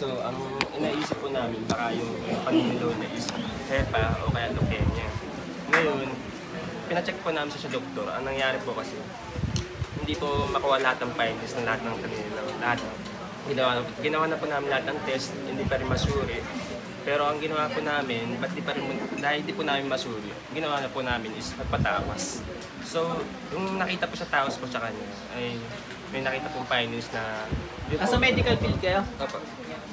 So, ang inaisip po namin, baka yung paninilaw na is hepa o kaya leukemia. Ngayon, pinacheck po namin sa doktor. Ang nangyari po kasi, hindi po makuha lahat ng findings ng lahat ng paninilaw. Lahat. Ginawa na po namin lahat ng test, hindi pa rin masuri. Pero ang ginawa po namin, dahil hindi po namin masuri, ginawa na po namin is magpatawas. So, yung nakita po sa tawas po sa kanya, ay may nakita pong findings na... Sa medical field kayo? Opo.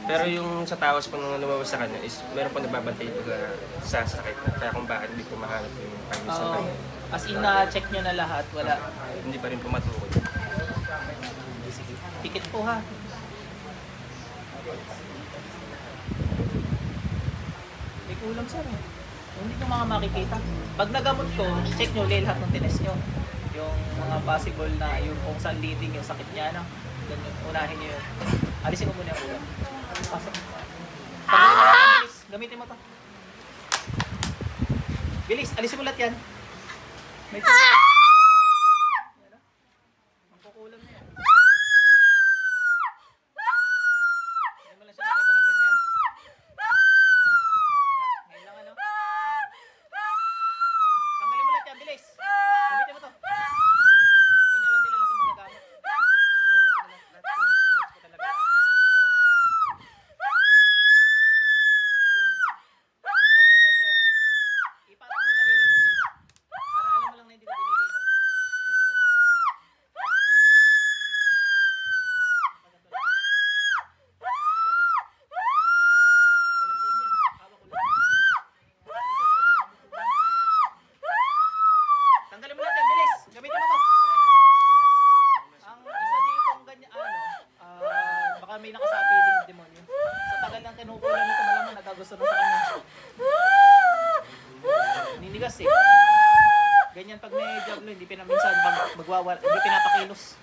Pero yung sa tawas po nung lumabas sa kanya is meron po nagbabantay po sa sakit. Kaya kung bakit hindi po mahanap yung findings sa kanya. As in, na-check nyo na lahat, wala? Hindi pa rin po matukod. Tikit po ha. May kulang sir eh. Hindi nyo mga makikita. Pag nagamot ko, check nyo ulit lahat ng tinest nyo. Yung mga possible na yung kung saan leading yung sakit niya na. Ganyan, unahin nyo yun. Alisin mo muna yung ulam. Pasok. Bilis, gamitin mo to. Bilis, alisin mo lahat yan. May ang kukulam na yan. Hindi mo lang siya nakita ng ganyan. Ngayon lang ano. Tanggalin mo lahat yan, bilis. Gamitin mo to. Ngayon nyo lang dinala sa mga gamot. May nakasapi din yung demonyo. Sa tagal ng kinukulang nito, malamang nagkagusto na sa kanya. Ninigas eh. Ganyan pag may jablo, hindi pinaminsan, hindi pinapakilos.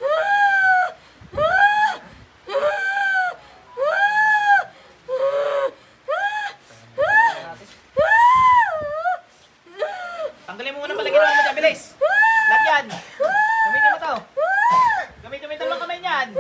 Tanggalin mo muna palagi naman mo dyan, bilis! Lahat yan! Gamitin mo to! Gamitin mo yung talong kamay niyan!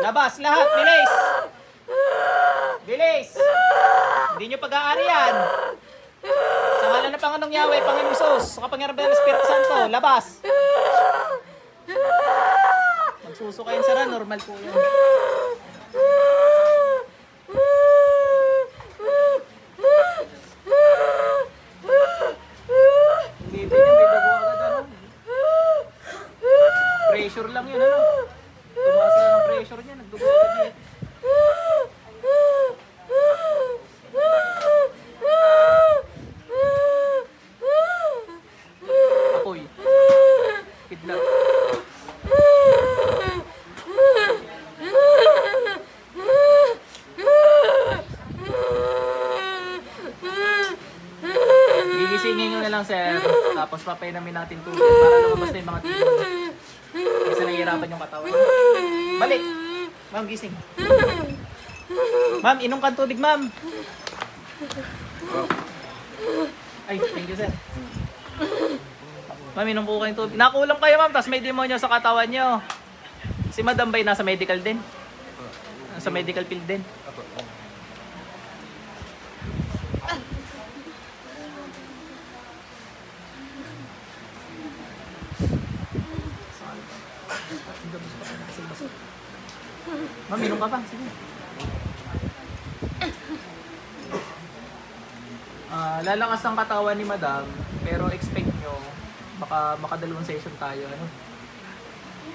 Labas lahat, bilis! Bilis! Hindi nyo pag-aari yan. Sa ngalan ng Panginoong Yahweh, Panginoong Isus, sa kapangyarihan ng Espiritu Santo, labas! Magsusukayin sara, normal po yun. Hindi niya may bago agad, ano? Pressure lang yun, ano? Tumaas lang ang pressure niya, nagdugo agad niya. Apoy. Kidnap. Gigisingin nyo na lang sir, tapos papainamin natin tubig para lumabas na yung mga tubig. Kasi nahihirapan yung katawan. Balik! Ma'am, gising. Ma'am, inom ka tubig, ma'am. Ay, thank you, sir. Ma'am, inom po kayong tubig. Nakulang kayo, ma'am, tapos may demonyo sa katawan nyo. Si Madam Bay nasa medical din? Sa medical field din? Ma'am, inom ka pa. Sige. Lalakas ang katawan ni Madam, pero expect nyo, baka makadalawang session tayo. Ano?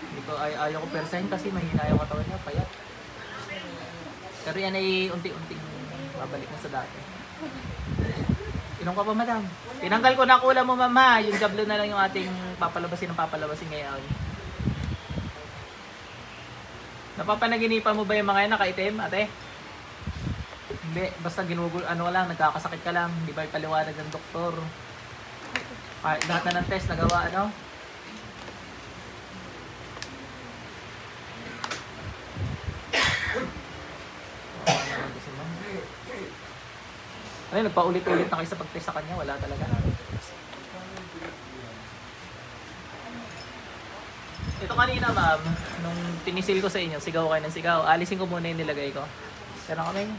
Hindi ko, ayaw ko persahin kasi mahina yung katawan niya, payat. Pero yan ay unti-unting babalik na sa dati. Inom ka pa, Madam. Tinanggal ko na kulang mo, Mama. Yung jablo na lang yung ating papalabasin ngayon. Napapanaginipan mo ba yung mga yan nakaitim, ate? Hindi, basta ginugol, ano lang, nagkakasakit ka lang, hindi ba ipaliwanag ng doktor? Kahit lahat na ng test nagawa, ano? Ano, nagpaulit-ulit na kayo sa pag-test sa kanya? Wala talaga. Ito kanina, ma'am, nung tinisil ko sa inyo, sigaw kayo ng sigaw. Alisin ko muna yung nilagay ko. Pero kami,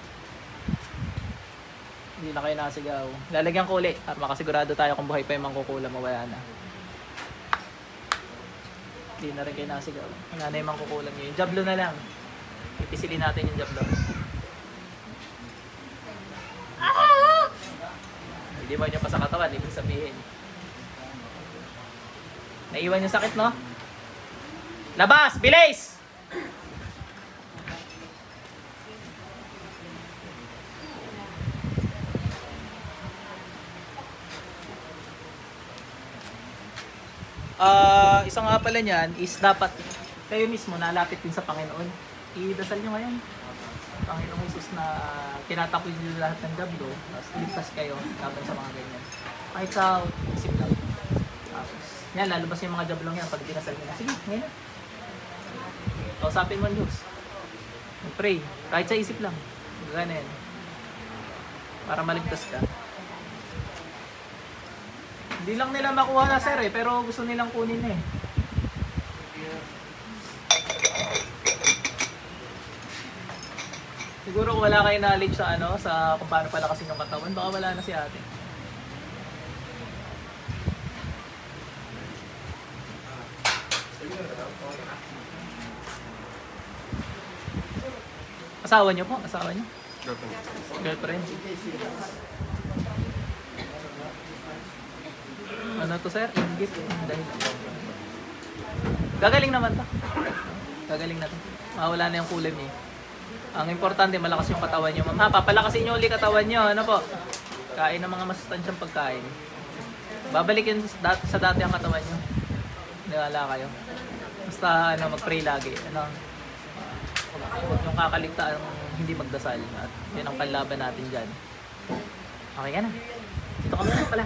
hindi na kayo nasigaw. Lalagyan ko ulit para makasigurado tayo kung buhay pa yung mangkukulam o wala na. Hindi na rin kayo nasigaw. Wala na yung mangkukulam nyo. Yung jablo na lang. Ipisilin natin yung jablo. Hindi mo nyo pa sa katawan, ibig sabihin. Naiwan yung sakit, no? Labas! Bilis! Isang nga pala niyan is dapat kayo mismo nalapit din sa Panginoon. Idasal nyo ngayon. Panginoong Jesus na tinatapoy nyo lahat ng jablo, tapos iligtas kayo laban sa mga ganyan. Kahit sa isip lang. Tapos, yan, lalabas yung mga jablong yan pag dinasal nyo na. Sige, ngayon na. Kausapin mo ang Diyos. Mag-pray. Kahit sa isip lang. Ganyan. Para maligtas ka. Hindi lang nila makuha na sir eh, pero gusto nilang kunin eh. Siguro kung wala kayo knowledge sa ano, sa kung paano palakasin yung katawan, baka wala na si ate. Asawa niyo po? Asawa niyo? Girlfriend. Ano to sir? Inggit. Dahil gagaling naman to. Gagaling na to. Mawala na yung kulam niya. Ang importante, malakas yung katawan nyo. Ma'am, papalakasin nyo ulit katawan nyo. Ano po? Kain ng mga masustansyang pagkain. Babalikin sa dati ang katawan nyo. Niwala kayo. Basta ano, mag-pray lagi. Ano, huwag yung kakaligtaan hindi magdasal. At yun ang panlaban natin dyan. Okay ka na. Dito ka muna pala.